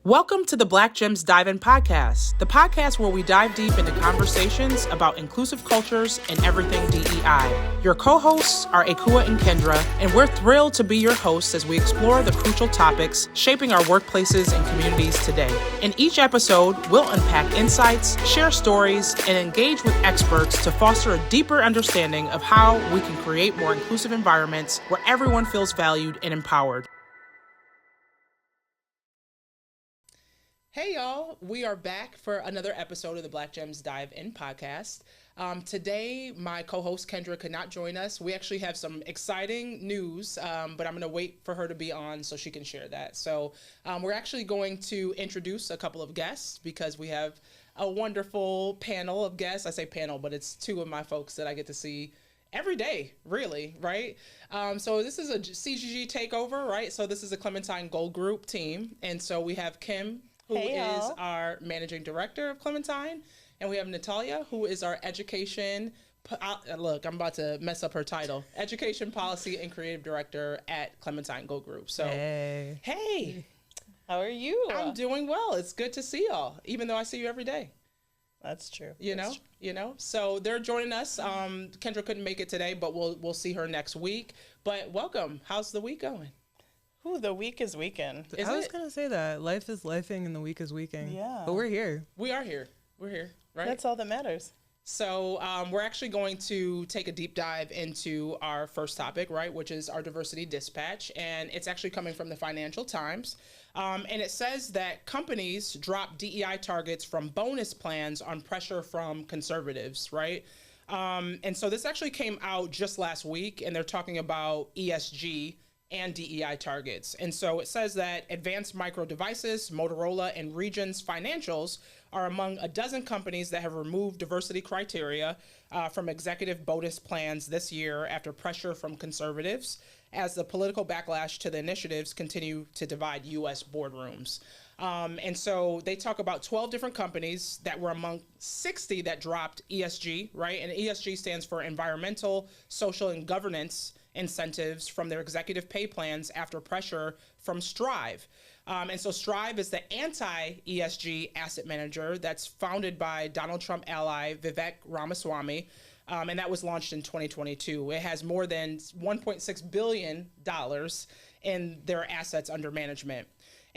Welcome to the Black Gems Dive In podcast, the podcast where we dive deep into conversations about inclusive cultures and everything DEI. Your co-hosts are Akua and Kendra, and we're thrilled to be your hosts as we explore the crucial topics shaping our workplaces and communities today. In each episode, we'll unpack insights, share stories, and engage with experts to foster a deeper understanding of how we can create more inclusive environments where everyone feels valued and empowered. Hey y'all, we are back for another episode of the Black Gems Dive In podcast. Today, my co-host Kendra could not join us. We actually have some exciting news, but I'm going to wait for her to be on so she can share that. So we're actually going to introduce a couple of guests because we have a wonderful panel of guests. I say panel, but it's two of my folks that I get to see every day, really, right? So this is a CGG takeover, right? So this is a Clementine Gold Group team. And so we have Kim, who is our managing director of Clementine, and we have Natalia, who is our education, look, I'm about to mess up her title, education policy and creative director at Clementine Gold Group. So, hey. How are you? I'm doing well. It's good to see y'all, even though I see you every day. That's true. You know, so they're joining us. Kendra couldn't make it today, but we'll see her next week. But welcome. How's the week going? Ooh, the week is weekend. I was going to say that. Life is lifing and the week is weeking. Yeah. But we're here. We are here. We're here, right? That's all that matters. So we're actually going to take a deep dive into our first topic, right, which is our diversity dispatch. And it's actually coming from the Financial Times. And it says that companies drop DEI targets from bonus plans on pressure from conservatives, right? And so this actually came out just last week, and they're talking about ESG and DEI targets. And so it says that Advanced Micro Devices, Motorola, and Regions Financials are among a dozen companies that have removed diversity criteria from executive bonus plans this year after pressure from conservatives as the political backlash to the initiatives continue to divide U.S. boardrooms. And so they talk about 12 different companies that were among 60 that dropped ESG, right? And ESG stands for Environmental, Social, and Governance incentives from their executive pay plans after pressure from Strive. And so Strive is the anti-ESG asset manager that's founded by Donald Trump ally Vivek Ramaswamy, and that was launched in 2022. It has more than $1.6 billion in their assets under management.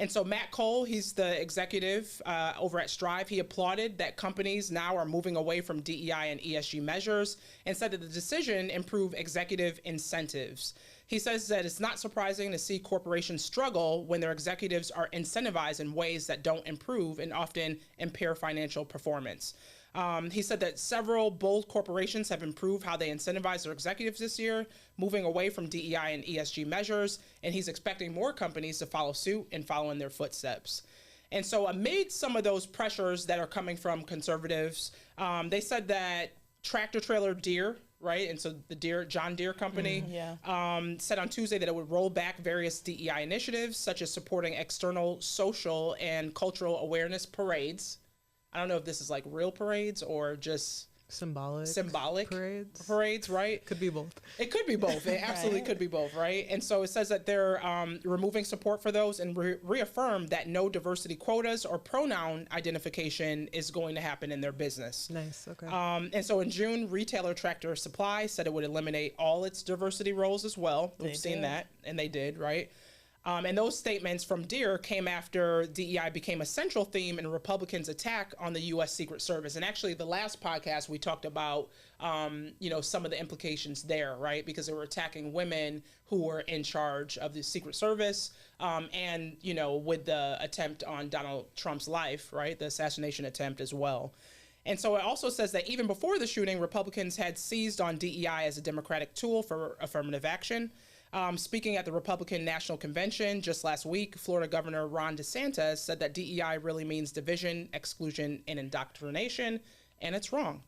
And so Matt Cole, he's the executive over at Strive. He applauded that companies now are moving away from DEI and ESG measures and said that the decision improved executive incentives. He says that it's not surprising to see corporations struggle when their executives are incentivized in ways that don't improve and often impair financial performance. He said that several bold corporations have improved how they incentivize their executives this year, moving away from DEI and ESG measures, and he's expecting more companies to follow suit and follow in their footsteps. And so amid some of those pressures that are coming from conservatives, they said that Tractor Trailer Deere, right? And so the John Deere company said on Tuesday that it would roll back various DEI initiatives, such as supporting external social and cultural awareness parades. I don't know if this is like real parades or just symbolic parades, right? Could be both. It could be both. It absolutely could be both, right? And so it says that they're removing support for those and reaffirm that no diversity quotas or pronoun identification is going to happen in their business. Nice, okay. And so in June, retailer Tractor Supply said it would eliminate all its diversity roles as well. We've seen that, and they did, right? And those statements from Deere came after DEI became a central theme in Republicans' attack on the U.S. Secret Service. And actually, the last podcast, we talked about, some of the implications there, right? Because they were attacking women who were in charge of the Secret Service and, with the attempt on Donald Trump's life, right? The assassination attempt as well. And so it also says that even before the shooting, Republicans had seized on DEI as a Democratic tool for affirmative action. Speaking at the Republican National Convention just last week, Florida Governor Ron DeSantis said that DEI really means division, exclusion, and indoctrination, and it's wrong.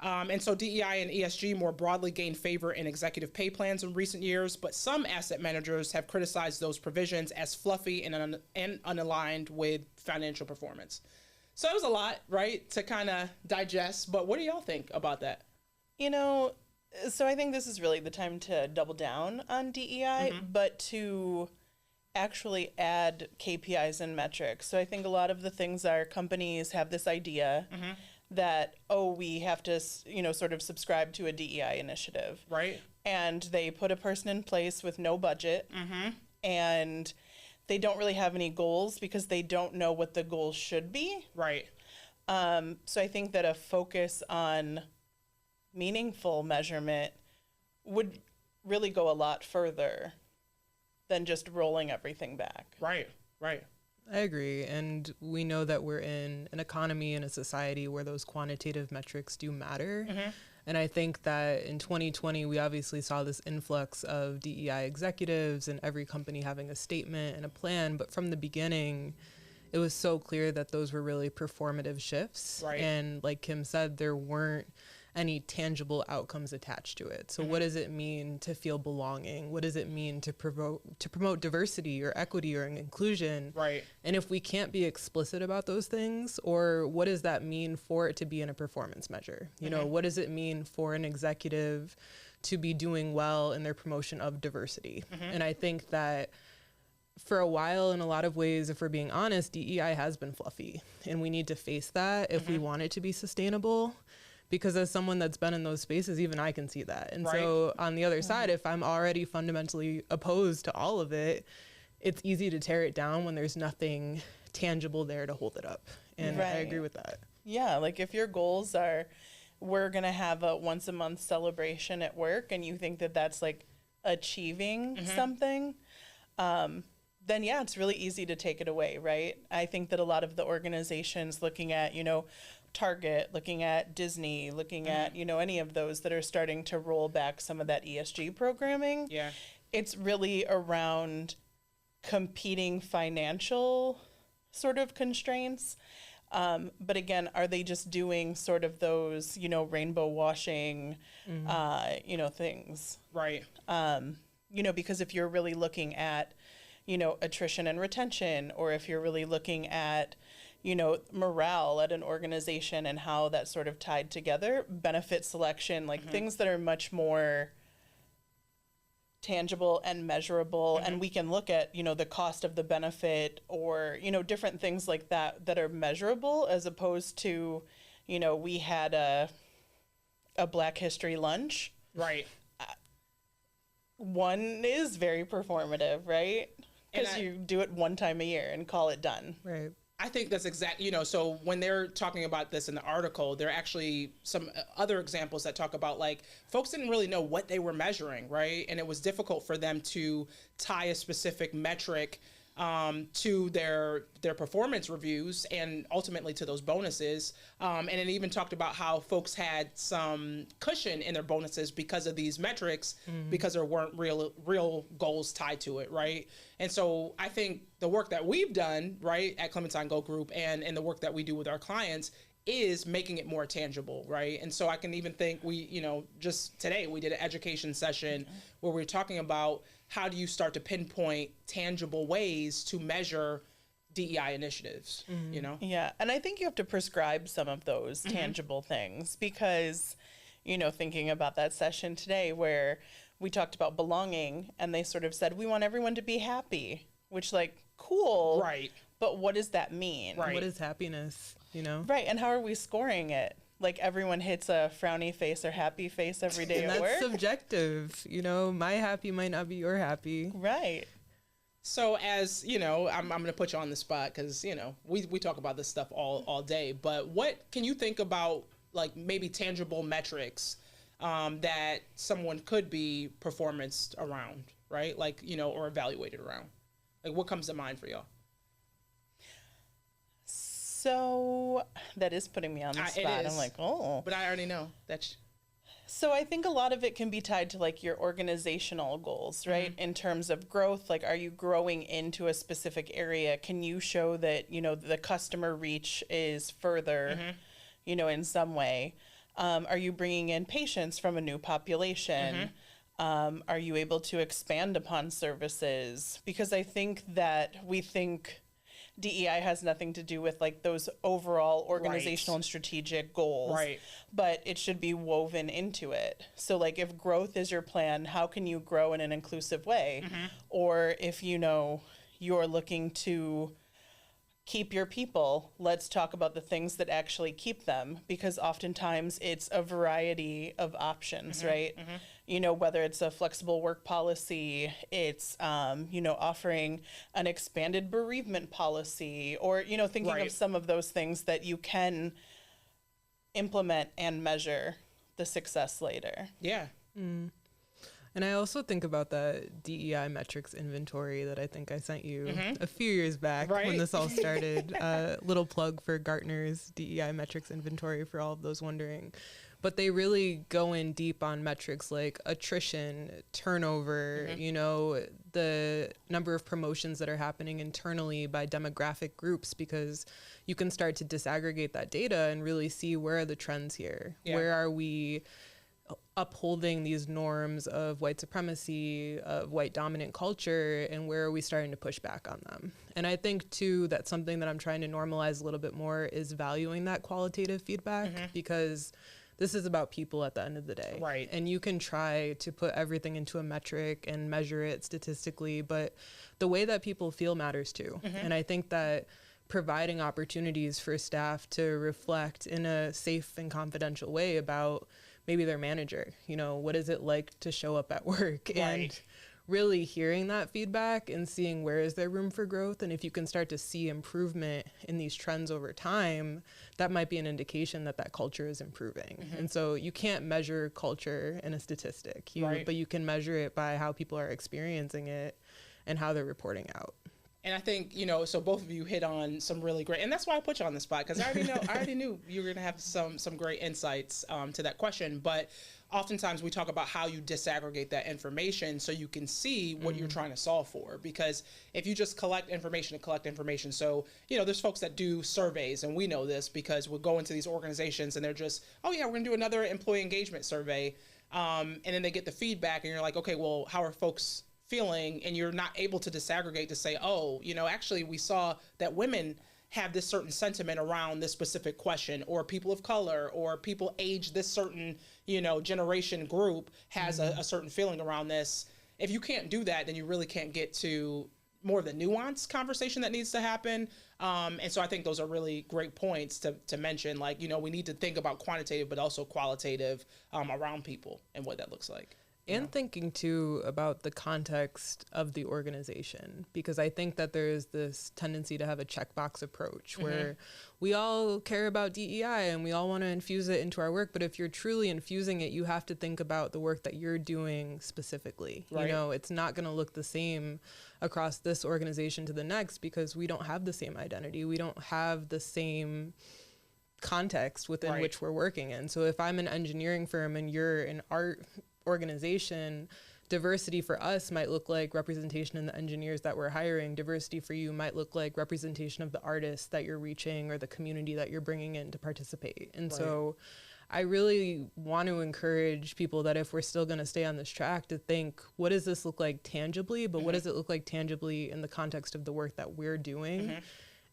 And so DEI and ESG more broadly gained favor in executive pay plans in recent years, but some asset managers have criticized those provisions as fluffy and unaligned with financial performance. So it was a lot, right, to kind of digest, but what do y'all think about that? So I think this is really the time to double down on DEI, but to actually add KPIs and metrics. So I think a lot of the things are companies have this idea that, oh, we have to, sort of subscribe to a DEI initiative. Right. And they put a person in place with no budget, and they don't really have any goals because they don't know what the goals should be. Right. So I think that a focus on meaningful measurement would really go a lot further than just rolling everything back. Right. Right. I agree. And we know that we're in an economy and a society where those quantitative metrics do matter. And I think that in 2020, we obviously saw this influx of DEI executives and every company having a statement and a plan. But from the beginning, it was so clear that those were really performative shifts. Right. And like Kim said, there weren't any tangible outcomes attached to it. So what does it mean to feel belonging? What does it mean to promote diversity or equity or inclusion? Right. And if we can't be explicit about those things, or what does that mean for it to be in a performance measure? You know, what does it mean for an executive to be doing well in their promotion of diversity? And I think that for a while, in a lot of ways, if we're being honest, DEI has been fluffy, and we need to face that if we want it to be sustainable. Because as someone that's been in those spaces, even I can see that. And so on the other side, if I'm already fundamentally opposed to all of it, it's easy to tear it down when there's nothing tangible there to hold it up. And I agree with that. Yeah, like if your goals are, we're going to have a once a month celebration at work, and you think that that's like achieving something, then yeah, it's really easy to take it away, right? I think that a lot of the organizations looking at, Target, looking at Disney, looking at, any of those that are starting to roll back some of that ESG programming. Yeah. It's really around competing financial sort of constraints. But again, are they just doing sort of those, rainbow washing, things? Right. Because if you're really looking at, attrition and retention, or if you're really looking at, morale at an organization and how that's sort of tied together, benefit selection, like things that are much more tangible and measurable. And we can look at, the cost of the benefit or, different things like that are measurable, as opposed to, we had a Black History lunch. Right. One is very performative, right? Because you do it one time a year and call it done. Right. I think that's exactly, so when they're talking about this in the article, there are actually some other examples that talk about, like, folks didn't really know what they were measuring, right? And it was difficult for them to tie a specific metric to their performance reviews and ultimately to those bonuses. And it even talked about how folks had some cushion in their bonuses because of these metrics, because there weren't real goals tied to it, right? And so I think the work that we've done, right, at Clementine Gold Group and the work that we do with our clients is making it more tangible, right? And so I can even think just today we did an education session where we were talking about how do you start to pinpoint tangible ways to measure DEI initiatives, Yeah, and I think you have to prescribe some of those tangible things because, thinking about that session today where we talked about belonging and they sort of said, we want everyone to be happy, which cool. Right. But what does that mean? Right. What is happiness, Right, and how are we scoring it? Like everyone hits a frowny face or happy face every day and at work? that's subjective. My happy might not be your happy. Right. So as, I'm going to put you on the spot because, we talk about this stuff all day, but what can you think about, like, maybe tangible metrics that someone could be performance around, right? Like, or evaluated around? Like, what comes to mind for y'all? So that is putting me on the spot. I'm like, oh. But I already know. So I think a lot of it can be tied to like your organizational goals, right? In terms of growth, like are you growing into a specific area? Can you show that, the customer reach is further, in some way? Are you bringing in patients from a new population? Are you able to expand upon services? Because I think that we think DEI has nothing to do with like those overall organizational and strategic goals, Right. but it should be woven into it. So like if growth is your plan, how can you grow in an inclusive way? Or if, you're looking to keep your people, let's talk about the things that actually keep them, because oftentimes it's a variety of options, right? You know, whether it's a flexible work policy, it's, you know, offering an expanded bereavement policy, or, you know, thinking of some of those things that you can implement and measure the success later. Yeah. And I also think about that DEI metrics inventory that I think I sent you a few years back when this all started. Little plug for Gartner's DEI metrics inventory for all of those wondering. But they really go in deep on metrics like attrition, turnover, you know, the number of promotions that are happening internally by demographic groups, because you can start to disaggregate that data and really see where are the trends here. Where are we upholding these norms of white supremacy, of white dominant culture, and where are we starting to push back on them? And I think too that something that I'm trying to normalize a little bit more is valuing that qualitative feedback, because this is about people at the end of the day. Right. And you can try to put everything into a metric and measure it statistically, but the way that people feel matters too. And I think that providing opportunities for staff to reflect in a safe and confidential way about maybe their manager, you know, what is it like to show up at work, and really hearing that feedback and seeing where is there room for growth. And if you can start to see improvement in these trends over time, that might be an indication that that culture is improving. And so you can't measure culture in a statistic, but you can measure it by how people are experiencing it and how they're reporting out. And I think, you know, so both of you hit on some really great, and that's why I put you on the spot, because I already knew you were going to have some great insights to that question. But oftentimes we talk about how you disaggregate that information so you can see what you're trying to solve for. Because if you just collect information, so, you know, there's folks that do surveys, and we know this because we'll go into these organizations and they're just, oh yeah, we're going to do another employee engagement survey. And then they get the feedback and you're like, okay, well, how are folks feeling? And you're not able to disaggregate to say, oh, you know, actually we saw that women have this certain sentiment around this specific question, or people of color, or people age this certain, you know, generation group has a certain feeling around this. If you can't do that, then you really can't get to more of the nuanced conversation that needs to happen. And so I think those are really great points to mention, like, you know, we need to think about quantitative, but also qualitative around people and what that looks like. And thinking too about the context of the organization, because I think that there's this tendency to have a checkbox approach where we all care about DEI and we all want to infuse it into our work. But if you're truly infusing it, you have to think about the work that you're doing specifically. You know, it's not going to look the same across this organization to the next, because we don't have the same identity. We don't have the same context within which we're working in. So if I'm an engineering firm and you're an art organization, diversity for us might look like representation in the engineers that we're hiring. Diversity for you might look like representation of the artists that you're reaching or the community that you're bringing in to participate. And so I really want to encourage people that if we're still going to stay on this track, to think, what does this look like tangibly, but what does it look like tangibly in the context of the work that we're doing?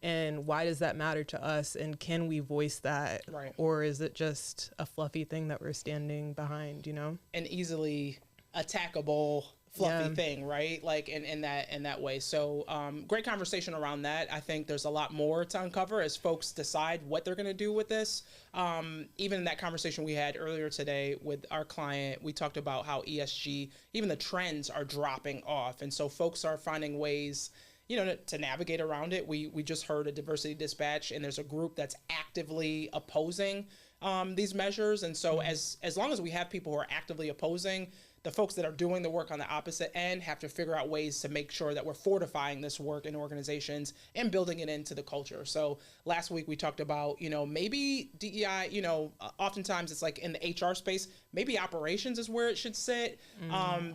And why does that matter to us? And can we voice that? Or is it just a fluffy thing that we're standing behind, you know? An easily attackable, fluffy thing, right? Like in that way. So great conversation around that. I think there's a lot more to uncover as folks decide what they're going to do with this. Even in that conversation we had earlier today with our client, we talked about how ESG, even the trends are dropping off. And so folks are finding ways, you know, to navigate around it. We just heard a diversity dispatch, and there's a group that's actively opposing these measures. And so as long as we have people who are actively opposing, the folks that are doing the work on the opposite end have to figure out ways to make sure that we're fortifying this work in organizations and building it into the culture. So last week we talked about, you know, maybe DEI, you know, oftentimes it's like in the HR space, maybe operations is where it should sit,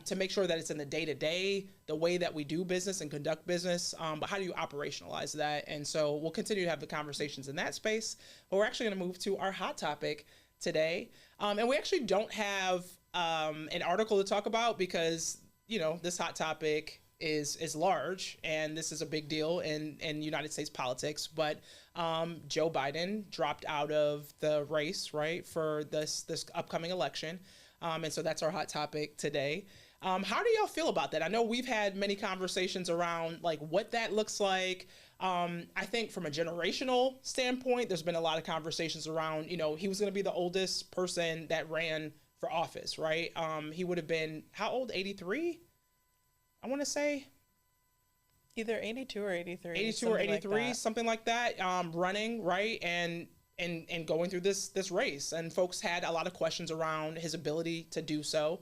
to make sure that it's in the day-to-day, the way that we do business and conduct business. But how do you operationalize that? And so we'll continue to have the conversations in that space. But we're actually going to move to our hot topic today. And we actually don't have an article to talk about because, you know, this hot topic is large and this is a big deal in United States politics. But Joe Biden dropped out of the race, right, for this upcoming election. And so that's our hot topic today. How do y'all feel about that? I know we've had many conversations around like what that looks like. I think from a generational standpoint, there's been a lot of conversations around, you know, he was going to be the oldest person that ran for office, right? He would have been, how old? 83? I want to say. Either 82 or 83. 82 or 83, something like that, running, right? And going through this race. And folks had a lot of questions around his ability to do so.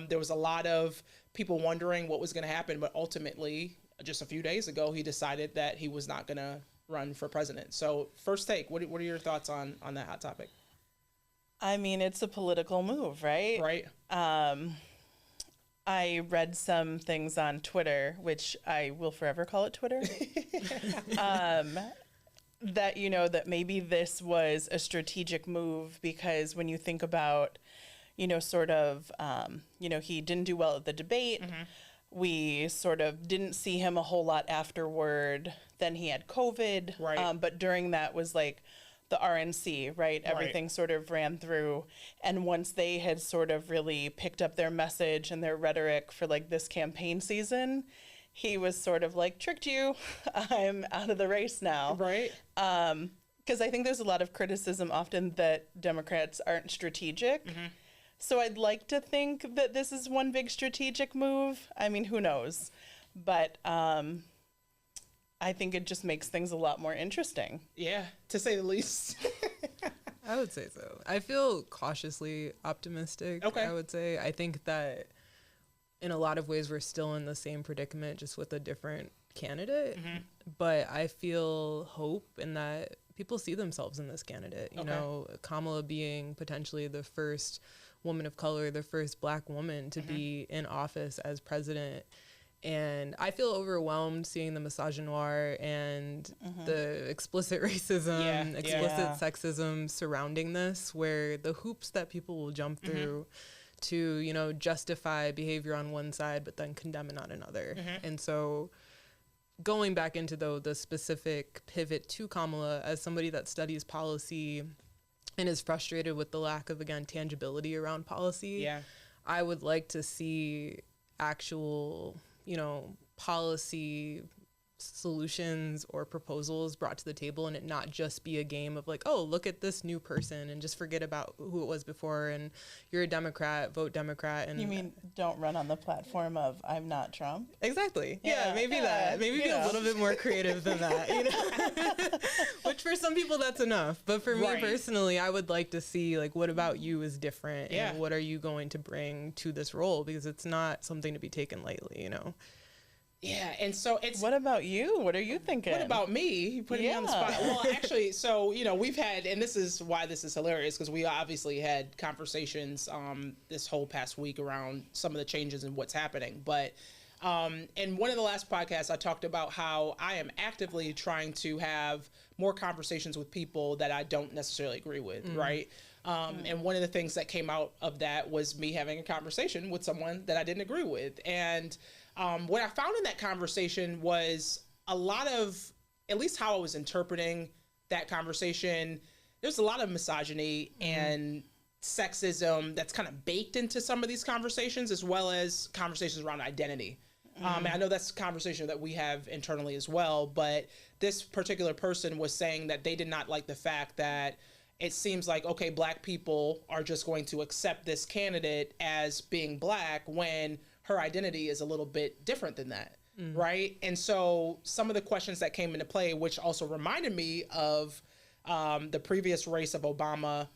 There was a lot of people wondering what was going to happen, but ultimately, just a few days ago, he decided that he was not going to run for president. So first take, what are your thoughts on that hot topic? I mean, it's a political move, right? Right. I read some things on Twitter, which I will forever call it Twitter, that, you know, that maybe this was a strategic move because when you think about, you know, sort of, you know, he didn't do well at the debate. Mm-hmm. We sort of didn't see him a whole lot afterward. Then he had COVID. Right. But during that was like the RNC, right? Everything sort of ran through. And once they had sort of really picked up their message and their rhetoric for like this campaign season, he was sort of like, tricked you. I'm out of the race now. Right. Because I think there's a lot of criticism often that Democrats aren't strategic. Mm-hmm. So I'd like to think that this is one big strategic move. I mean, who knows? But I think it just makes things a lot more interesting. Yeah, to say the least. I would say so. I feel cautiously optimistic, okay. I would say. I think that in a lot of ways we're still in the same predicament, just with a different candidate. Mm-hmm. But I feel hope in that people see themselves in this candidate. You know, Kamala being potentially the first woman of color, the first Black woman to be in office as president. And I feel overwhelmed seeing the misogynoir and the explicit racism, explicit sexism surrounding this, where the hoops that people will jump through to, you know, justify behavior on one side, but then condemn it on another. And so going back into, though, the specific pivot to Kamala as somebody that studies policy and is frustrated with the lack of, again, tangibility around policy, I would like to see actual, you know, policy solutions or proposals brought to the table, and it not just be a game of like, oh, look at this new person and just forget about who it was before, and you're a Democrat, vote Democrat. And you mean don't run on the platform of I'm not Trump? Exactly. Yeah, maybe that. Maybe be a little bit more creative than that, you know? Which for some people that's enough. But for me personally, I would like to see like, what about you is different, and what are you going to bring to this role? Because it's not something to be taken lightly, you know? Yeah, and so it's... What about you? What are you thinking? What about me? You putting me on the spot. Well, actually, so, you know, we've had, and this is why this is hilarious, because we obviously had conversations this whole past week around some of the changes and what's happening. But in one of the last podcasts, I talked about how I am actively trying to have more conversations with people that I don't necessarily agree with, right? And one of the things that came out of that was me having a conversation with someone that I didn't agree with. And what I found in that conversation was a lot of, at least how I was interpreting that conversation, there's a lot of misogyny and sexism that's kind of baked into some of these conversations, as well as conversations around identity. And I know that's a conversation that we have internally as well, but this particular person was saying that they did not like the fact that it seems like, okay, Black people are just going to accept this candidate as being Black when her identity is a little bit different than that, right? And so some of the questions that came into play, which also reminded me of the previous race of Obama,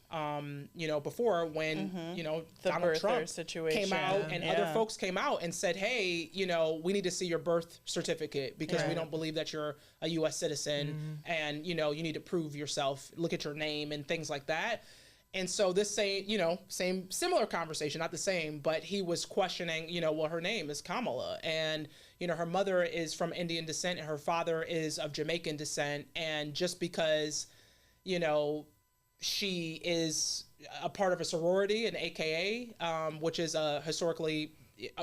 you know, before when, you know, the Donald Trump situation came out and other folks came out and said, hey, you know, we need to see your birth certificate because we don't believe that you're a U.S. citizen and, you know, you need to prove yourself, look at your name and things like that. And so this similar conversation, not the same, but he was questioning, you know, well, her name is Kamala and, you know, her mother is from Indian descent and her father is of Jamaican descent. And just because, you know, she is a part of a sorority, an AKA, which is historically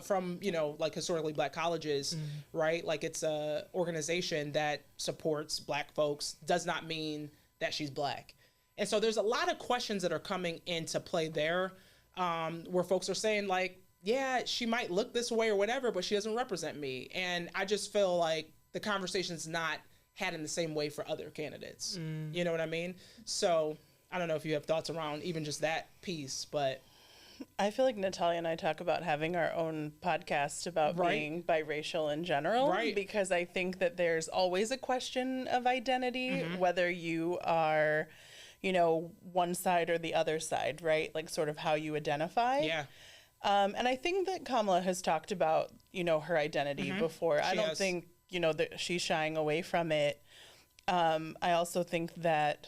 from, you know, like historically Black colleges, right? Like it's a organization that supports Black folks, does not mean that she's Black. And so there's a lot of questions that are coming into play there, where folks are saying like, yeah, she might look this way or whatever, but she doesn't represent me. And I just feel like the conversation's not had in the same way for other candidates. You know what I mean? So I don't know if you have thoughts around even just that piece, but I feel like Natalia and I talk about having our own podcast about being biracial in general, because I think that there's always a question of identity, whether you are, you know, one side or the other side, right? Like sort of how you identify. Yeah. And I think that Kamala has talked about, you know, her identity before. I don't think, you know, that she's shying away from it. I also think that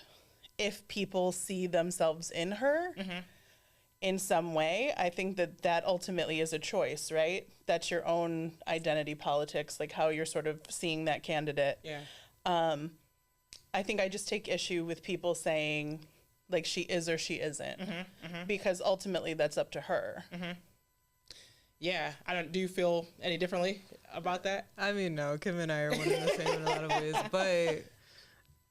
if people see themselves in her in some way, I think that that ultimately is a choice, right? That's your own identity politics, like how you're sort of seeing that candidate. Yeah. I think I just take issue with people saying like she is or she isn't, because ultimately that's up to her. Yeah, do you feel any differently about that? I mean, no, Kim and I are one and the same in a lot of ways, but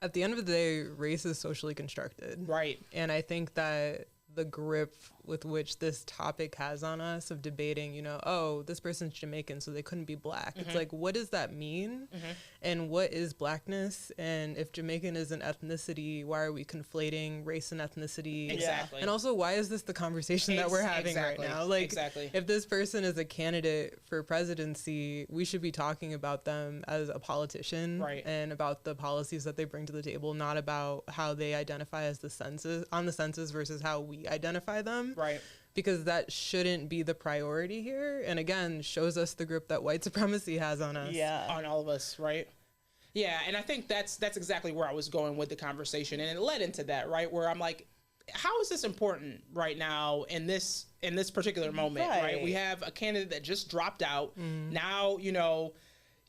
at the end of the day, race is socially constructed. Right. And I think that the grip with which this topic has on us of debating, you know, oh, this person's Jamaican, so they couldn't be black. It's like, what does that mean? And what is blackness? And if Jamaican is an ethnicity, why are we conflating race and ethnicity? Exactly. And also, why is this the conversation that we're having right now? Like, if this person is a candidate for presidency, we should be talking about them as a politician and about the policies that they bring to the table, not about how they identify as the census versus how we identify them. Right. Because that shouldn't be the priority here. And again, shows us the grip that white supremacy has on us. Yeah. On all of us, right? Yeah, and I think that's exactly where I was going with the conversation. And it led into that, right? Where I'm like, how is this important right now in this particular moment, right? We have a candidate that just dropped out. Now, you know,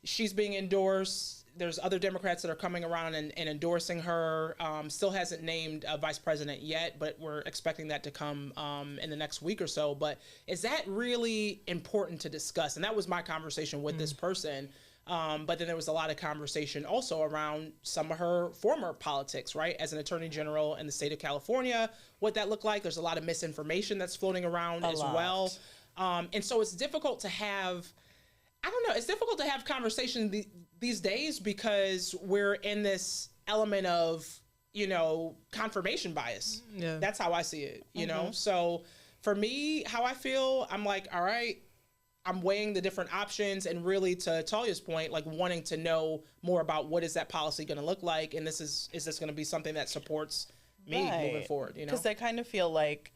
she's being endorsed. There's other Democrats that are coming around and endorsing her. Still hasn't named a vice president yet, but we're expecting that to come in the next week or so. But is that really important to discuss? And that was my conversation with this person. But then there was a lot of conversation also around some of her former politics, right? As an attorney general in the state of California, what that looked like. There's a lot of misinformation that's floating around as well. And so it's difficult to have, I don't know, it's difficult to have conversation these days because we're in this element of, you know, confirmation bias. Yeah. That's how I see it, you know? So for me, how I feel, I'm like, all right, I'm weighing the different options and really, to Talia's point, like wanting to know more about what is that policy going to look like, and is this going to be something that supports me moving forward, you know? Because I kind of feel like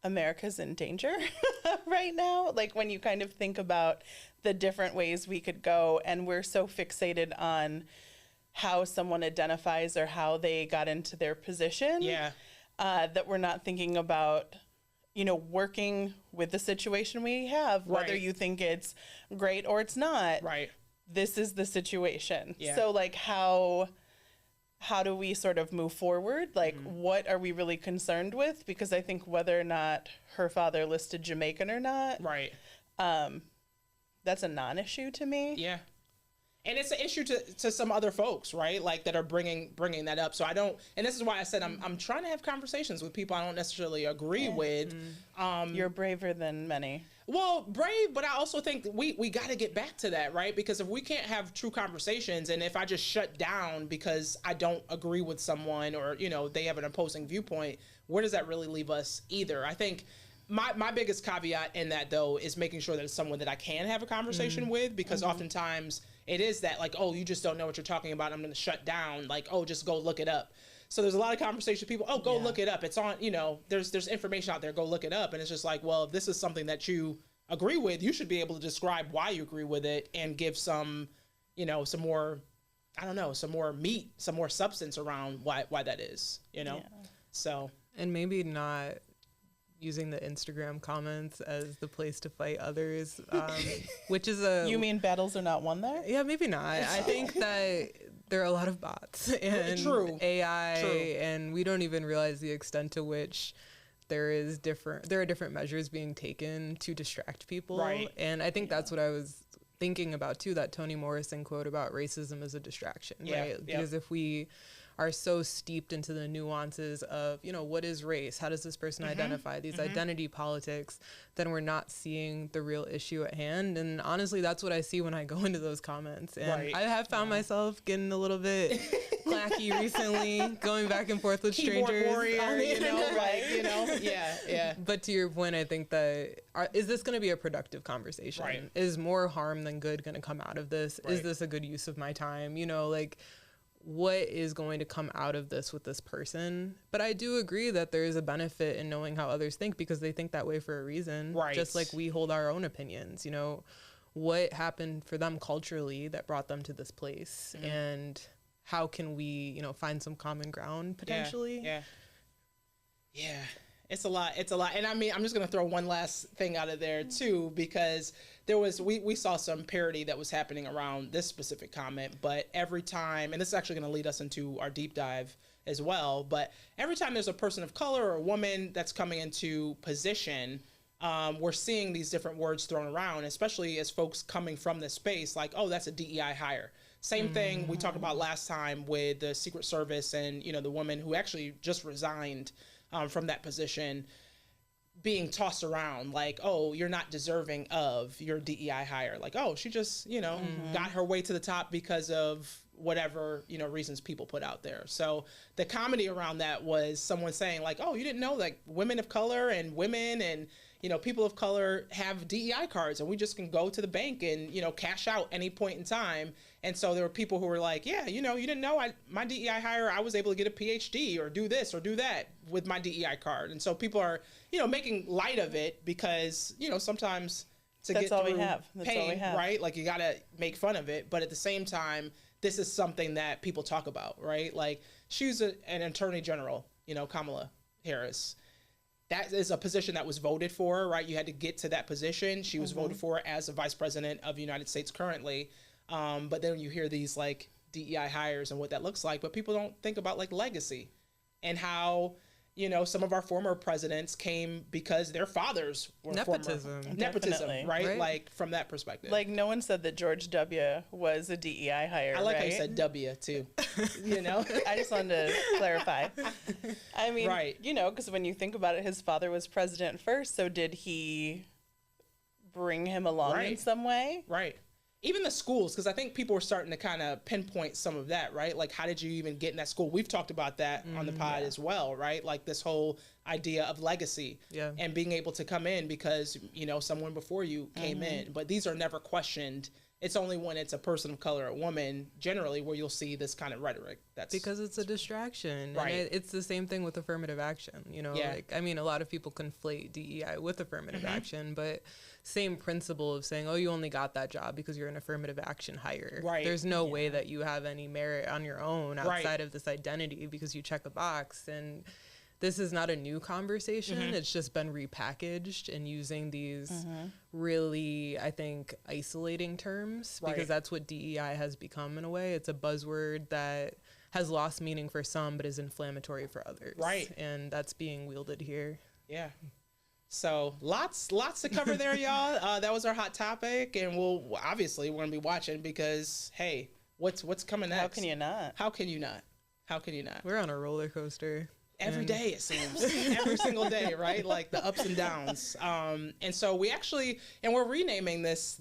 America's in danger right now. Like when you kind of think about the different ways we could go, and we're so fixated on how someone identifies or how they got into their position, that we're not thinking about, you know, working with the situation we have, whether you think it's great or it's not. Right. This is the situation. Yeah. So like how do we sort of move forward? Like, what are we really concerned with? Because I think whether or not her father listed Jamaican or not, that's a non-issue to me. Yeah. And it's an issue to some other folks, right? Like that are bringing that up. So I don't, and this is why I said I'm trying to have conversations with people I don't necessarily agree with. You're braver than many. Well, brave, but I also think that we got to get back to that, right? Because if we can't have true conversations, and if I just shut down because I don't agree with someone, or, you know, they have an opposing viewpoint, where does that really leave us either? I think my biggest caveat in that, though, is making sure that it's someone that I can have a conversation with, because oftentimes it is that, like, oh, you just don't know what you're talking about, I'm going to shut down. Like, oh, just go look it up. So there's a lot of conversation. People, oh, go look it up. It's on, you know, there's information out there. Go look it up. And it's just like, well, if this is something that you agree with, you should be able to describe why you agree with it and give some, you know, some more, I don't know, some more meat, some more substance around why that is, you know? Yeah. So. And maybe not using the Instagram comments as the place to fight others, which is a... You mean battles are not won there? Yeah, maybe not. I think that there are a lot of bots and AI, and we don't even realize the extent to which there are different measures being taken to distract people. Right. And I think that's what I was thinking about too, that Toni Morrison quote about racism as a distraction, right? Because if we are so steeped into the nuances of, you know, what is race? How does this person identify? These identity politics, then we're not seeing the real issue at hand. And honestly, that's what I see when I go into those comments. And I have found myself getting a little bit clacky recently, going back and forth with Keyboard strangers. warrior, you know, like, you know, yeah. But to your point, I think that, is this going to be a productive conversation? Right. Is more harm than good going to come out of this? Is this a good use of my time? You know, like, what is going to come out of this with this person? But I do agree that there is a benefit in knowing how others think, because they think that way for a reason. Right. Just like we hold our own opinions, you know, what happened for them culturally that brought them to this place, and how can we, you know, find some common ground potentially? Yeah. It's a lot. And I mean, I'm just going to throw one last thing out of there too, because we saw some parody that was happening around this specific comment, but every time, and this is actually going to lead us into our deep dive as well, but every time there's a person of color or a woman that's coming into position, we're seeing these different words thrown around, especially as folks coming from this space, like, oh, that's a DEI hire. Same thing we talked about last time with the Secret Service and, you know, the woman who actually just resigned from that position, being tossed around like, oh, you're not deserving of your DEI hire. Like, oh, she just, you know, got her way to the top because of whatever, you know, reasons people put out there. So the comedy around that was someone saying like, oh, you didn't know like women of color and women and, you know, people of color have DEI cards, and we just can go to the bank and, you know, cash out any point in time. And so there were people who were like, yeah, you know, you didn't know my DEI hire, I was able to get a PhD or do this or do that with my DEI card. And so people are, you know, making light of it because, you know, sometimes That's all we have. right? Like you got to make fun of it. But at the same time, this is something that people talk about, right? Like she's an attorney general, you know, Kamala Harris. That is a position that was voted for, right? You had to get to that position. She was voted for as a vice president of the United States currently. But then you hear these like DEI hires and what that looks like, but people don't think about like legacy and how, you know, some of our former presidents came because their fathers were Nepotism, right? Like from that perspective. Like no one said that George W. was a DEI hire. I like how you right? said W too, you know? I just wanted to clarify. I mean, you know, because when you think about it, his father was president first. So did he bring him along in some way? Right. Even the schools, because I think people were starting to kind of pinpoint some of that, right? Like, how did you even get in that school? We've talked about that on the pod as well, right? Like this whole idea of legacy and being able to come in because, you know, someone before you came in. But these are never questioned. It's only when it's a person of color, a woman, generally, where you'll see this kind of rhetoric. That's because it's a distraction. Right. And it's the same thing with affirmative action. You know, like, I mean, a lot of people conflate DEI with affirmative action, but same principle of saying, oh, you only got that job because you're an affirmative action hire. Right. There's no way that you have any merit on your own outside of this identity because you check a box. And this is not a new conversation. It's just been repackaged and using these really, I think, isolating terms because that's what DEI has become in a way. It's a buzzword that has lost meaning for some but is inflammatory for others. Right. And that's being wielded here. Yeah. So lots to cover there, y'all. That was our hot topic, and we're gonna be watching because hey, what's coming next? How can you not? How can you not? How can you not? We're on a roller coaster. Every day it seems, every single day, right? Like the ups and downs. And so we're renaming this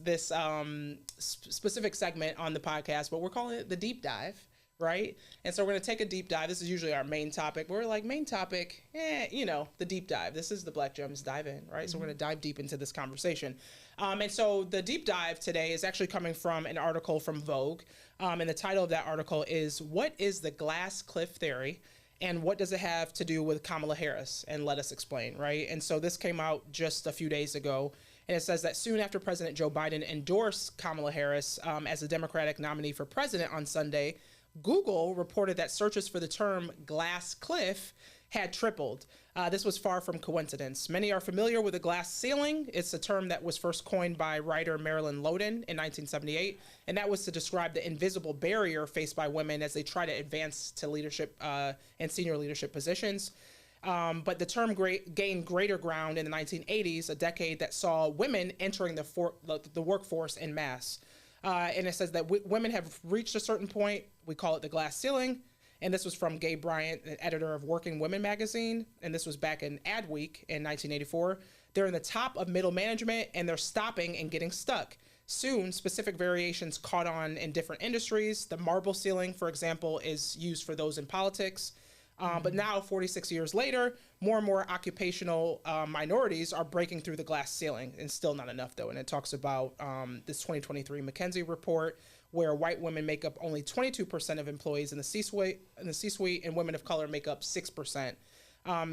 specific segment on the podcast, but we're calling it the deep dive. Right. And so we're going to take a deep dive. This is usually our main topic. We're like main topic, you know, the deep dive. This is the Black Gems Dive In. Right. So we're going to dive deep into this conversation. And so the deep dive today is actually coming from an article from Vogue. And the title of that article is "What is the Glass Cliff Theory? And what does it have to do with Kamala Harris? And let us explain." Right. And so this came out just a few days ago. And it says that soon after President Joe Biden endorsed Kamala Harris as the Democratic nominee for president on Sunday, Google reported that searches for the term glass cliff had tripled. This was far from coincidence. Many are familiar with the glass ceiling. It's a term that was first coined by writer Marilyn Loden in 1978, and that was to describe the invisible barrier faced by women as they try to advance to leadership and senior leadership positions. But the term gained greater ground in the 1980s, a decade that saw women entering the workforce en masse. And it says that women have reached a certain point. We call it the glass ceiling. And this was from Gabe Bryant, the editor of Working Women magazine. And this was back in Adweek in 1984. They're in the top of middle management and they're stopping and getting stuck. Soon, specific variations caught on in different industries. The marble ceiling, for example, is used for those in politics. But now, 46 years later, more and more occupational minorities are breaking through the glass ceiling, and still not enough, though. And it talks about this 2023 McKinsey report, where white women make up only 22% of employees in the C-suite, and women of color make up 6%.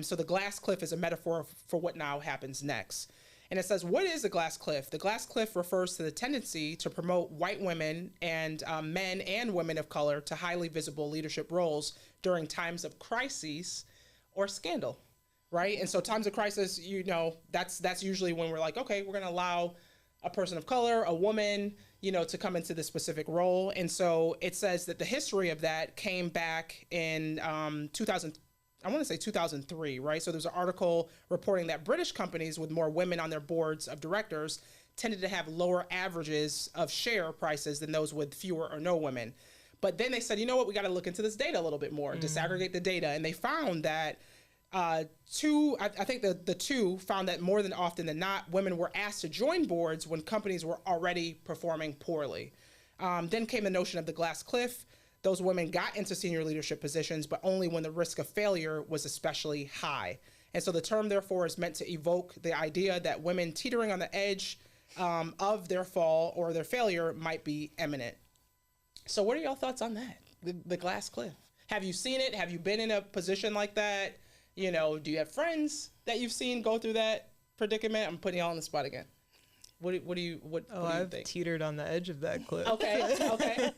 So the glass cliff is a metaphor for what now happens next. And it says, what is the glass cliff? The glass cliff refers to the tendency to promote white women and men and women of color to highly visible leadership roles during times of crises or scandal, right? And so times of crisis, you know, that's usually when we're like, okay, we're going to allow a person of color, a woman, you know, to come into this specific role. And so it says that the history of that came back in 2003, right? So there's an article reporting that British companies with more women on their boards of directors tended to have lower averages of share prices than those with fewer or no women. But then they said, you know what, we got to look into this data a little bit more, disaggregate the data. And they found that I think the two found that more than often than not, women were asked to join boards when companies were already performing poorly. Then came the notion of the glass cliff. Those women got into senior leadership positions, but only when the risk of failure was especially high. And so the term, therefore, is meant to evoke the idea that women teetering on the edge of their fall or their failure might be imminent. So what are y'all thoughts on that, the glass cliff? Have you seen it? Have you been in a position like that? You know, do you have friends that you've seen go through that predicament? I'm putting y'all on the spot again. What do you think? I've teetered on the edge of that cliff. Okay.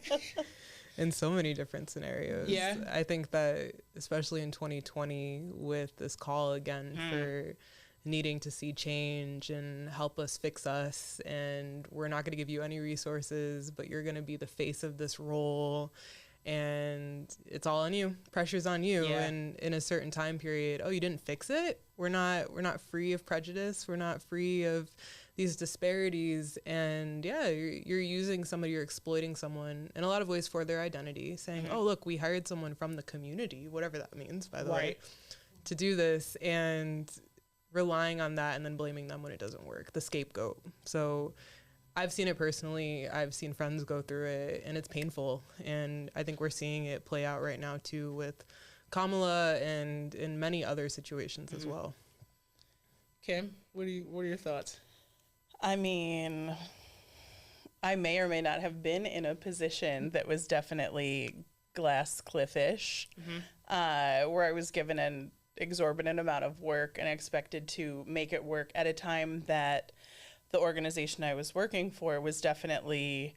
In so many different scenarios. Yeah. I think that especially in 2020 with this call again for needing to see change and help us fix us, and we're not going to give you any resources, but you're going to be the face of this role, and it's all on you. Pressure's on you. Yeah. And in a certain time period, oh, you didn't fix it? We're not free of prejudice. We're not free of these disparities. And yeah, you're using somebody, you're exploiting someone in a lot of ways for their identity, saying, oh, look, we hired someone from the community, whatever that means, by the way, to do this, and relying on that and then blaming them when it doesn't work, the scapegoat. So I've seen it personally. I've seen friends go through it, and it's painful. And I think we're seeing it play out right now too with Kamala and in many other situations as well. Kim, what are your thoughts? I mean, I may or may not have been in a position that was definitely glass cliffish, where I was given an exorbitant amount of work and expected to make it work at a time that the organization I was working for was definitely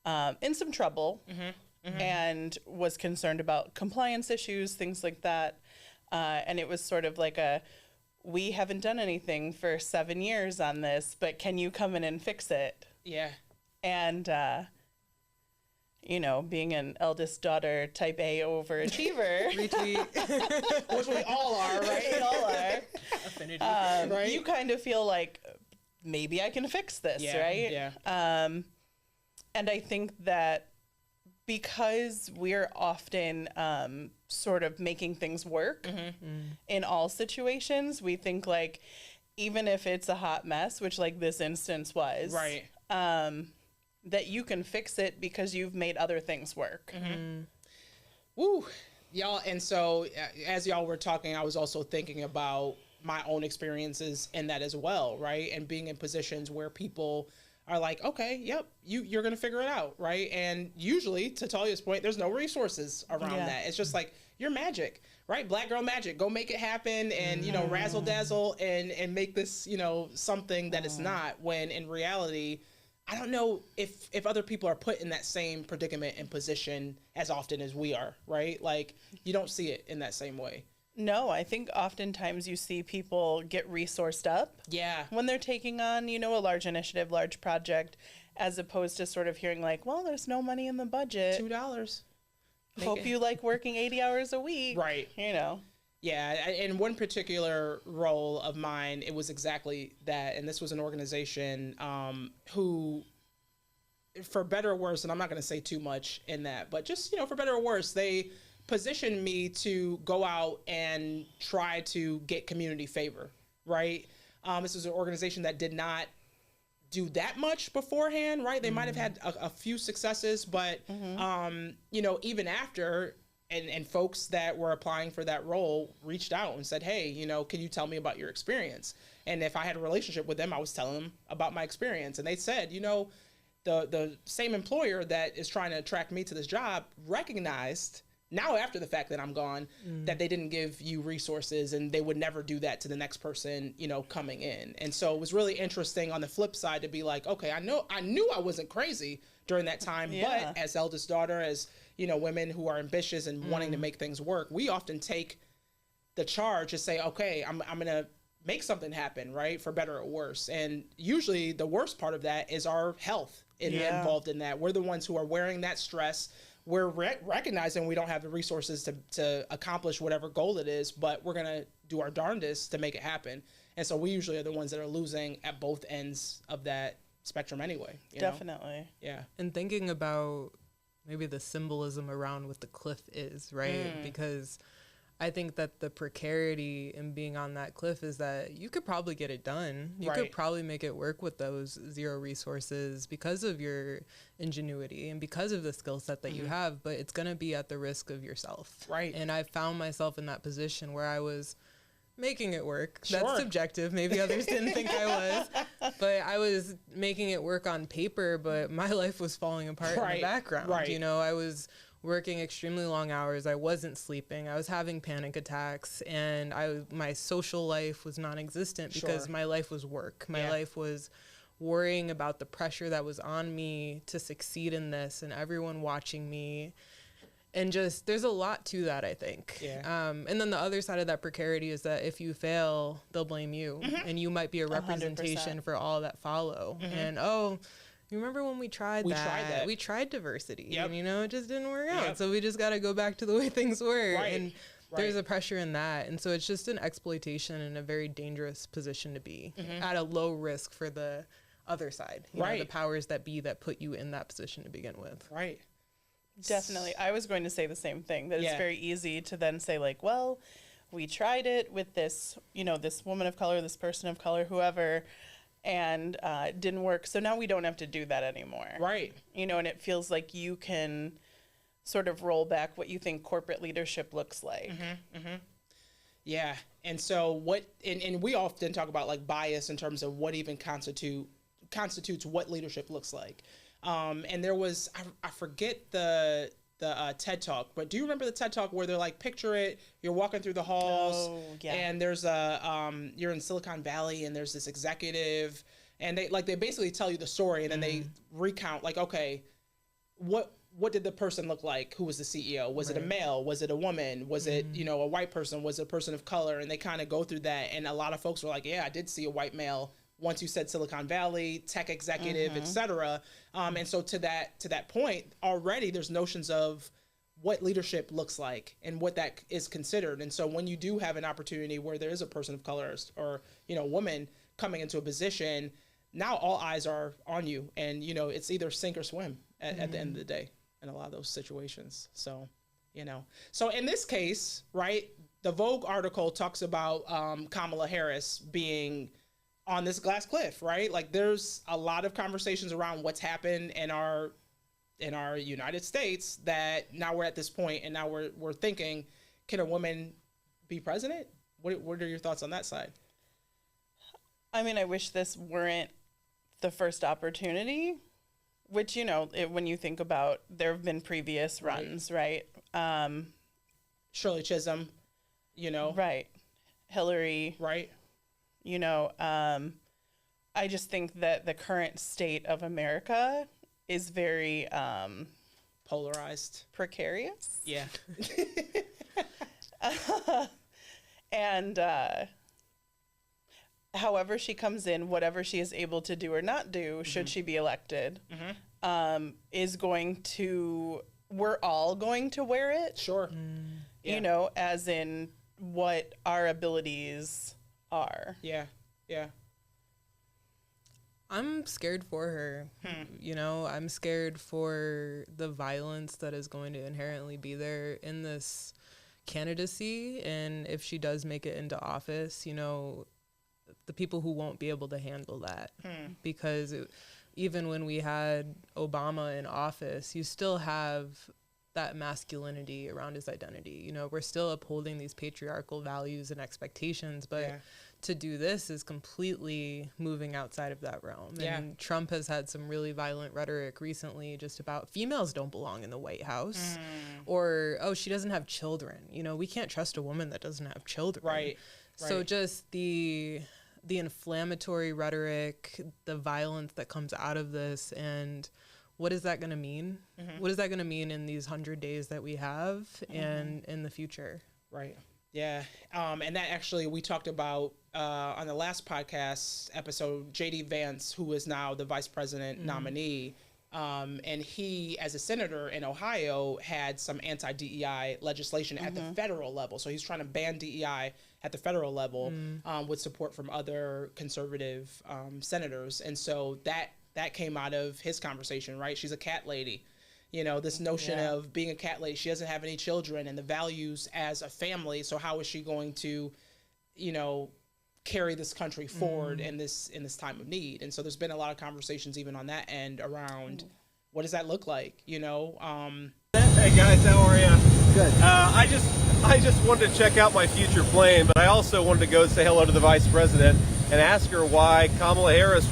in some trouble and was concerned about compliance issues, things like that. And it was sort of like we haven't done anything for 7 years on this, but can you come in and fix it? Yeah. And, you know, being an eldest daughter, type A overachiever. Retweet. Which we all are, right? We all are. Affinity. Right? You kind of feel like, maybe I can fix this, right? Yeah. And I think that because we're often sort of making things work in all situations, we think like, even if it's a hot mess, which like this instance was, Right. That you can fix it because you've made other things work. Woo. Y'all, and so as y'all were talking, I was also thinking about my own experiences in that as well, right? And being in positions where people are like, okay, yep, you're going to figure it out, right? And usually, to Talia's point, there's no resources around that. It's just like, you're magic, right? Black girl magic. Go make it happen and, you know, razzle dazzle and make this, you know, something that it's not, when in reality, I don't know if other people are put in that same predicament and position as often as we are, right? Like, you don't see it in that same way. No, I think oftentimes you see people get resourced up when they're taking on, you know, a large initiative, large project, as opposed to sort of hearing like, well, there's no money in the budget. $2. Hope you like working 80 hours a week. Right. You know. Yeah, in one particular role of mine, it was exactly that. And this was an organization who, for better or worse, and I'm not going to say too much in that, but just, you know, for better or worse, they positioned me to go out and try to get community favor, right? This was an organization that did not do that much beforehand, right? They might have had a few successes, but, you know, even after, and folks that were applying for that role reached out and said, hey, you know, can you tell me about your experience? And if I had a relationship with them, I was telling them about my experience. And they said, you know, the same employer that is trying to attract me to this job recognized now after the fact that I'm gone, that they didn't give you resources and they would never do that to the next person, you know, coming in. And so it was really interesting on the flip side to be like, okay, I knew I wasn't crazy during that time, but as eldest daughter, as, you know, women who are ambitious and wanting to make things work, we often take the charge to say, okay, I'm going to make something happen, right? For better or worse. And usually the worst part of that is our health involved in that. We're the ones who are wearing that stress. We're recognizing we don't have the resources to accomplish whatever goal it is, but we're going to do our darndest to make it happen. And so we usually are the ones that are losing at both ends of that spectrum anyway. Definitely. Know? Yeah. And thinking about maybe the symbolism around what the cliff is, right? Because I think that the precarity in being on that cliff is that you could probably get it done. You could probably make it work with those zero resources because of your ingenuity and because of the skill set that you have, but it's going to be at the risk of yourself. Right. And I found myself in that position where I was making it work. That's subjective. Maybe others didn't think I was, but I was making it work on paper, but my life was falling apart in the background. You know, I was working extremely long hours. I wasn't sleeping. I was having panic attacks, and my social life was non-existent because my life was work. My life was worrying about the pressure that was on me to succeed in this and everyone watching me. And just, there's a lot to that, I think. And then the other side of that precarity is that if you fail, they'll blame you. And you might be a representation 100%. For all that follow. And, you remember when we tried that? We tried diversity, and, you know, it just didn't work out. So we just got to go back to the way things were. And there's a pressure in that. And so it's just an exploitation and a very dangerous position to be at a low risk for the other side. You know, the powers that be that put you in that position to begin with. Definitely. I was going to say the same thing, that it's very easy to then say, like, well, we tried it with this, you know, this woman of color, this person of color, whoever, and it didn't work. So now we don't have to do that anymore. You know, and it feels like you can sort of roll back what you think corporate leadership looks like. Yeah. And so and we often talk about like bias in terms of what even constitutes what leadership looks like. And there was, I forget the TED Talk, but do you remember the TED Talk where they're like, picture it, you're walking through the halls and there's you're in Silicon Valley and there's this executive and they basically tell you the story and then they recount like, okay, what did the person look like? Who was the CEO? Was it a male? Was it a woman? Was it, you know, a white person? Was it a person of color? And they kind of go through that. And a lot of folks were like, yeah, I did see a white male once you said Silicon Valley, tech executive, et cetera. And so to that point, already there's notions of what leadership looks like and what that is considered. And so when you do have an opportunity where there is a person of color or, you know, woman coming into a position, now all eyes are on you. And, you know, it's either sink or swim at the end of the day in a lot of those situations. So, you know, so in this case, right, the Vogue article talks about Kamala Harris being on this glass cliff, right? Like there's a lot of conversations around what's happened in our United States that now we're at this point and now we're thinking, can a woman be president? What are your thoughts on that side? I mean, I wish this weren't the first opportunity, which, you know, when you think about, there have been previous runs, right? Shirley Chisholm, you know. Hillary. You know, I just think that the current state of America is very polarized, precarious. Yeah. And however she comes in, whatever she is able to do or not do, should she be elected, is going to, we're all going to wear it. You know, as in what our abilities are. I'm scared for her. You know, I'm scared for the violence that is going to inherently be there in this candidacy. And if she does make it into office, you know, the people who won't be able to handle that. Because even when we had Obama in office, you still have that masculinity around his identity. You know, we're still upholding these patriarchal values and expectations, but to do this is completely moving outside of that realm. And Trump has had some really violent rhetoric recently just about females don't belong in the White House, or, oh, she doesn't have children. You know, we can't trust a woman that doesn't have children. Right. So just the inflammatory rhetoric, the violence that comes out of this, and what is that going to mean? What is that going to mean in these 100 days that we have and in the future? Right. Yeah. And that actually, we talked about on the last podcast episode, J.D. Vance, who is now the vice president nominee. And he, as a senator in Ohio, had some anti-DEI legislation at the federal level. So he's trying to ban DEI at the federal level with support from other conservative senators. And so that came out of his conversation, right? She's a cat lady. You know, this notion of being a cat lady, she doesn't have any children, and the values as a family. So how is she going to, you know, carry this country forward in this time of need? And so there's been a lot of conversations even on that end around what does that look like, you know? Hey guys, how are you? Good. I just wanted to check out my future plane, but I also wanted to go say hello to the vice president and ask her why Kamala Harris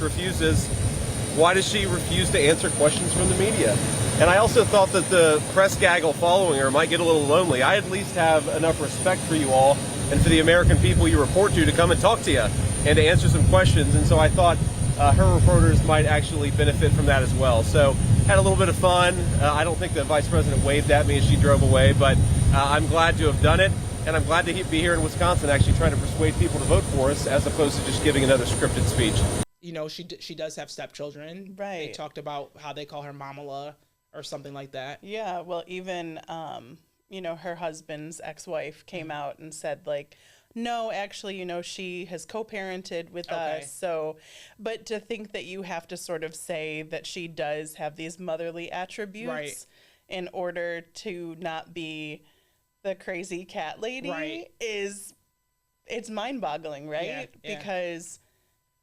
why does she refuse to answer questions from the media? And I also thought that the press gaggle following her might get a little lonely. I at least have enough respect for you all and for the American people you report to come and talk to you and to answer some questions. And so I thought her reporters might actually benefit from that as well. So had a little bit of fun. I don't think the vice president waved at me as she drove away, but I'm glad to have done it. And I'm glad to be here in Wisconsin actually trying to persuade people to vote for us as opposed to just giving another scripted speech. You know, she does have stepchildren. Right. They talked about how they call her Mamala or something like that. Yeah, well, even, you know, her husband's ex-wife came out and said, like, no, actually, you know, she has co-parented with us. So, but to think that you have to sort of say that she does have these motherly attributes in order to not be the crazy cat lady it's mind-boggling, right? Yeah. Because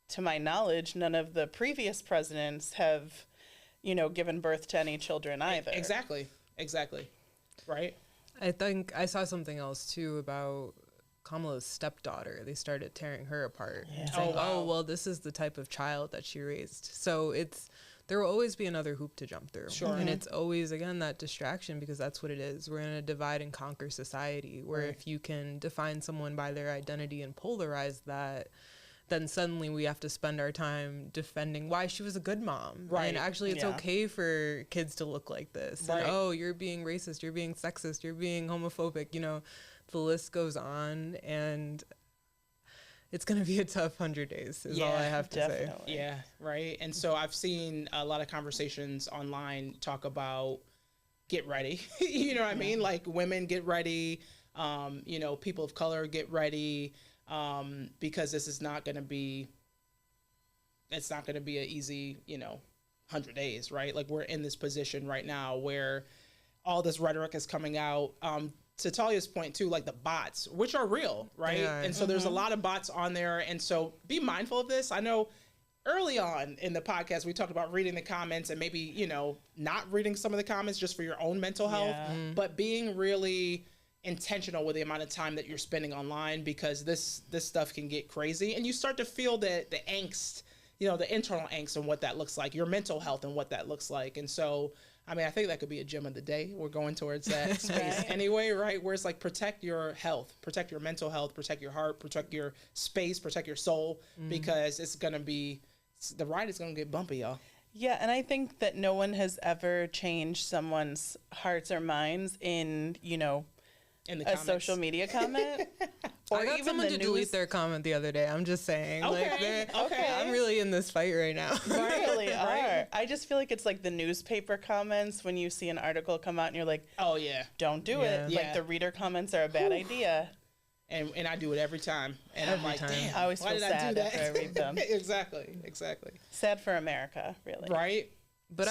to my knowledge, none of the previous presidents have, you know, given birth to any children either. Exactly. Right. I think I saw something else too about Kamala's stepdaughter. They started tearing her apart. Saying, oh, well, this is the type of child that she raised. So there will always be another hoop to jump through. Sure. And it's always, again, that distraction, because that's what it is. We're in a divide and conquer society where if you can define someone by their identity and polarize that, then suddenly we have to spend our time defending why she was a good mom. Right. And actually it's okay for kids to look like this. Right. And, oh, you're being racist, you're being sexist, you're being homophobic, you know, the list goes on, and it's going to be a tough 100 days is all I have to say. Yeah, right. And so I've seen a lot of conversations online talk about get ready. You know what I mean? Like, women get ready, you know, people of color get ready, because this is not going to be, it's not going to be an easy, you know, 100 days, right? Like, we're in this position right now where all this rhetoric is coming out. To Talia's point too, like the bots, which are real, right? And so there's a lot of bots on there. And so be mindful of this. I know early on in the podcast, we talked about reading the comments and maybe, you know, not reading some of the comments just for your own mental health, but being really intentional with the amount of time that you're spending online, because this stuff can get crazy, and you start to feel the angst, you know, the internal angst and what that looks like, your mental health and what that looks like. And so, I mean, I think that could be a gem of the day. We're going towards that space anyway, right? Where it's like, protect your health, protect your mental health, protect your heart, protect your space, protect your soul, because it's going to be, the ride is going to get bumpy, y'all. Yeah, and I think that no one has ever changed someone's hearts or minds in, you know, in the a social media comment. Or I got someone to delete their comment the other day. I'm just saying. Okay. I'm really in this fight right now. Really are. I just feel like it's like the newspaper comments when you see an article come out and you're like, oh yeah, don't do it. Yeah. Like, the reader comments are a bad idea. And I do it every time. And I'm like, damn, I always why feel did sad I do that? after I read them. Exactly. Sad for America, really. Right? But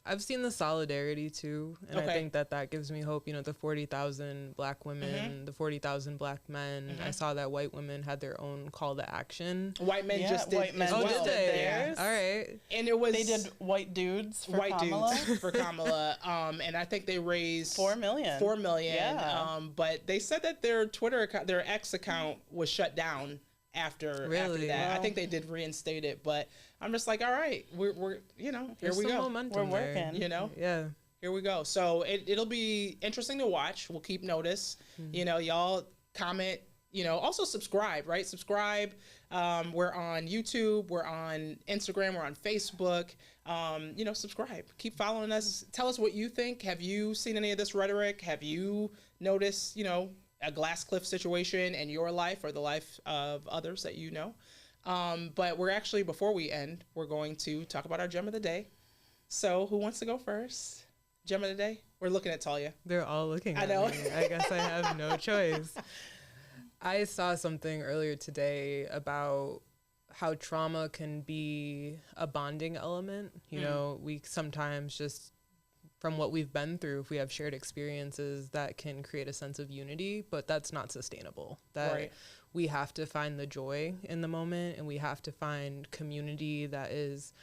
I've seen the solidarity too, and I think that gives me hope. You know, the 40,000 Black women, the 40,000 Black men. I saw that white women had their own call to action. White men just did. White men Oh, just did they? theirs. All right. And it was They did white dudes for white Kamala. dudes for Kamala. And I think they raised $4 million. $4 million. Yeah. But they said that their Twitter account, their X account, was shut down after that. Wow. I think they did reinstate it, but I'm just like, all right, we're you know, here There's we some go. momentum We're there. working. You know, Yeah. here we go. So it'll be interesting to watch. We'll keep notice. You know, y'all comment. You know, also subscribe. Right, subscribe. We're on YouTube. We're on Instagram. We're on Facebook. You know, subscribe. Keep following us. Tell us what you think. Have you seen any of this rhetoric? Have you noticed, you know, a glass cliff situation in your life or the life of others that you know? But we're actually, before we end, we're going to talk about our gem of the day. So who wants to go first? Gem of the day? We're looking at Talia. They're all looking at know. me. I guess I have no choice. I saw something earlier today about how trauma can be a bonding element. You know, we sometimes just, from what we've been through, if we have shared experiences, that can create a sense of unity, but that's not sustainable. That we have to find the joy in the moment, and we have to find community that is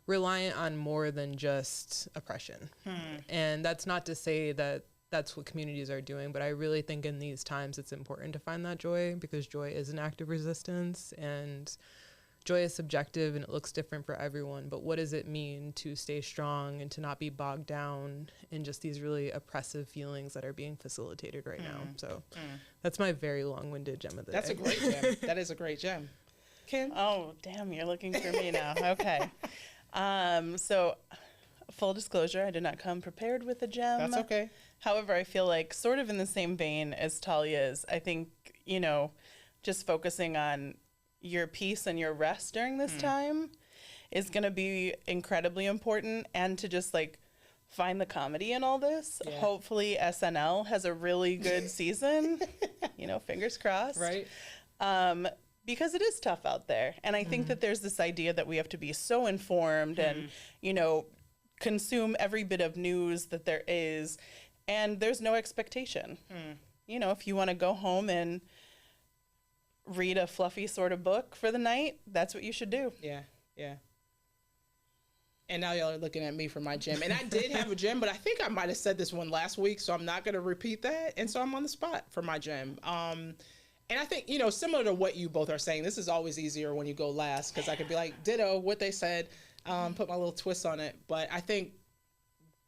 reliant on more than just oppression. And that's not to say that that's what communities are doing, but I really think in these times it's important to find that joy, because joy is an act of resistance, and joy is subjective and it looks different for everyone. But what does it mean to stay strong and to not be bogged down in just these really oppressive feelings that are being facilitated right now? So that's my very long-winded gem of the day. That's a great gem. That is a great gem. Kim? Oh, damn, you're looking for me now. Okay. So, full disclosure, I did not come prepared with a gem. That's okay. However, I feel like sort of in the same vein as Talia's, I think, you know, just focusing on your peace and your rest during this time is going to be incredibly important, and to just like find the comedy in all this. Yeah. Hopefully SNL has a really good season, you know, fingers crossed. Right. Because it is tough out there. And I think that there's this idea that we have to be so informed and, you know, consume every bit of news that there is. And there's no expectation. You know, if you want to go home and read a fluffy sort of book for the night, that's what you should do. Yeah. And now y'all are looking at me for my gem. And I did have a gem, but I think I might have said this one last week, so I'm not going to repeat that. And so I'm on the spot for my gem. And I think, you know, similar to what you both are saying, this is always easier when you go last, because I could be like, ditto what they said, put my little twist on it. But I think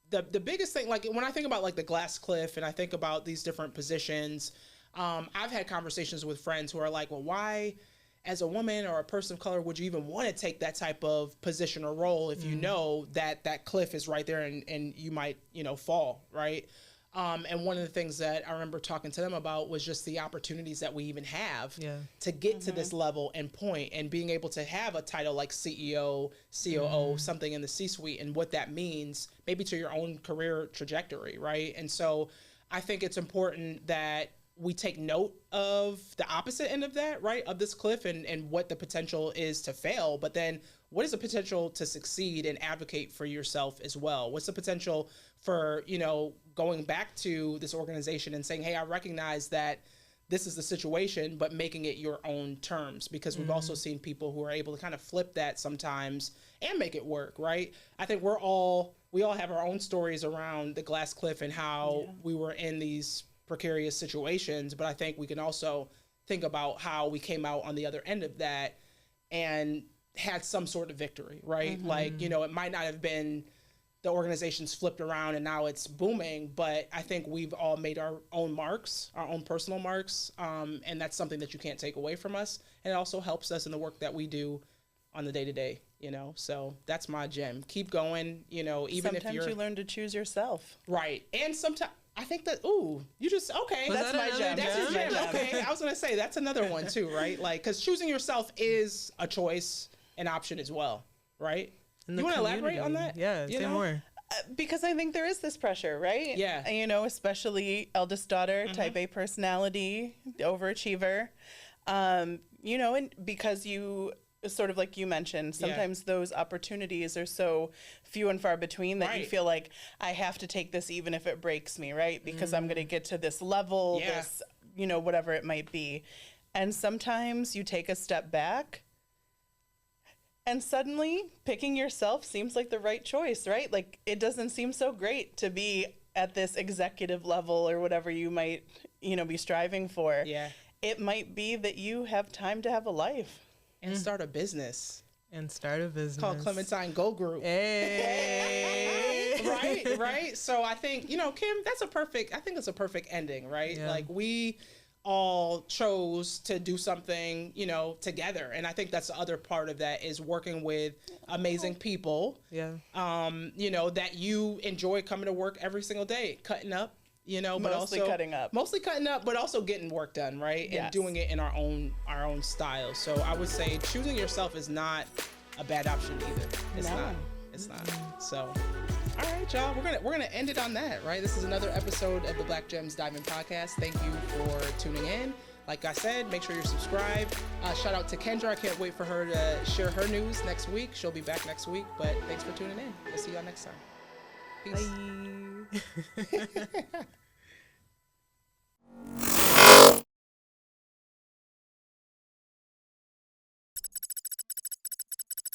the biggest thing, like when I think about like the glass cliff and I think about these different positions, I've had conversations with friends who are like, well, why as a woman or a person of color would you even want to take that type of position or role if you know that that cliff is right there and you might, you know, fall, right? And one of the things that I remember talking to them about was just the opportunities that we even have to get to this level and point, and being able to have a title like CEO, COO, something in the C-suite, and what that means maybe to your own career trajectory, right? And so I think it's important that we take note of the opposite end of that, right? Of this cliff and what the potential is to fail, but then what is the potential to succeed and advocate for yourself as well? What's the potential for, you know, going back to this organization and saying, hey, I recognize that this is the situation, but making it your own terms, because we've also seen people who are able to kind of flip that sometimes and make it work, right? I think we all have our own stories around the glass cliff and how we were in these precarious situations, but I think we can also think about how we came out on the other end of that and had some sort of victory, right? Like, you know, it might not have been the organization's flipped around and now it's booming, but I think we've all made our own marks, our own personal marks, and that's something that you can't take away from us. And it also helps us in the work that we do on the day-to-day, you know? So that's my gem. Keep going, you know, even Sometimes if you're... you learn to choose yourself. Right. And sometimes... I think that, you just, okay. That's my gem. That's your gem. Okay. I was going to say, that's another one too, right? Like, because choosing yourself is a choice, an option as well, right? And You want to elaborate on that? Yeah, say more. Because I think there is this pressure, right? Yeah. You know, especially eldest daughter, type A personality, overachiever. You know, and because you sort of like you mentioned, sometimes those opportunities are so few and far between that you feel like I have to take this even if it breaks me, right? Because I'm going to get to this level, this, you know, whatever it might be. And sometimes you take a step back and suddenly picking yourself seems like the right choice, right? Like it doesn't seem so great to be at this executive level or whatever you might, you know, be striving for. Yeah. It might be that you have time to have a life. And start a business. And start a business. Called Clementine Gold Group. Hey. Right. So I think, you know, Kim, I think it's a perfect ending, right? Yeah. Like we all chose to do something, you know, together. And I think that's the other part of that is working with amazing people. Yeah. You know, that you enjoy coming to work every single day, cutting up, you know, but Mostly also mostly cutting up, but also getting work done, right? Yes. And doing it in our own style. So I would say choosing yourself is not a bad option either. It's not. So all right, y'all. We're gonna end it on that, right? This is another episode of the Black Gems Diamond Podcast. Thank you for tuning in. Like I said, make sure you're subscribed. Shout out to Kendra. I can't wait for her to share her news next week. She'll be back next week. But thanks for tuning in. We'll see y'all next time. Peace. Bye.